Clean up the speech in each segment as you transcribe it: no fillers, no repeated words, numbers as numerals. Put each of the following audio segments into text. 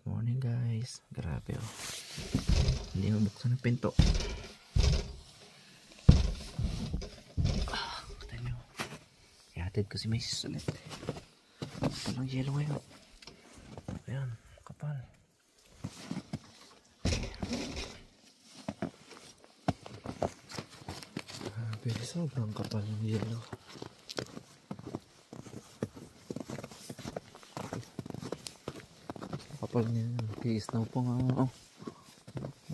Morning guys. Grabe oh. Hindi mabuksan ang pinto. Kita nyo. Ihatid ko si Mace ulit. Palang yelo ngayon. Ayan. Kapal. Grabe. Sobrang kapal ng yelo. Kapal niya. Tiis na po nga. Oh.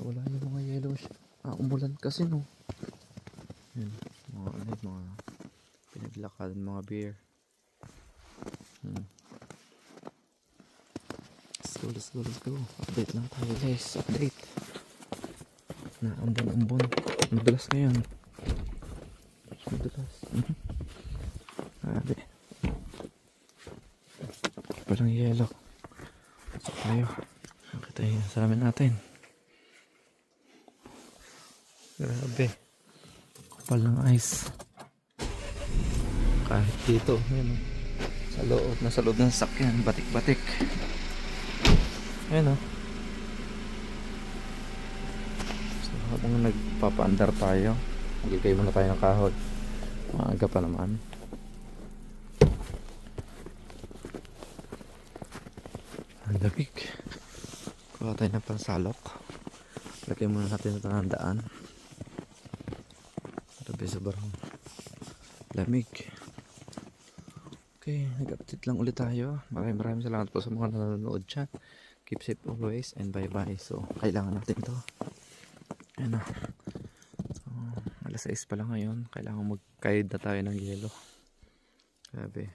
Wala yung mga yellow. Umulan kasi no. Yan. Mga pinaglakad, mga beer. Let's go. Update lang tayo guys. Update. Naambon. Madulas ngayon. Madulas. Grabe. Parang yellow. Pasok tayo. Nakita yung salamin natin. Grabe. Kapal ng ice. Kahit dito. Ayan, sa loob ng sasakyan. Batik-batik. Ayan o. So, habang nagpapaandar tayo, magigay muna tayo ng kahoy. Maaga pa naman. Ang lamig. Kuha tayo ng pansalok. Lagay muna natin sa tandaan. Grabe, sobrang lamig. Okay, nag-update lang ulit tayo. Maraming salamat po sa mga nanonood dyan. Keep safe always and bye bye. So, kailangan natin to. Ayan na. So, alas 6 pa lang ngayon. Kailangan mag-guide na tayo ng yelo. Grabe.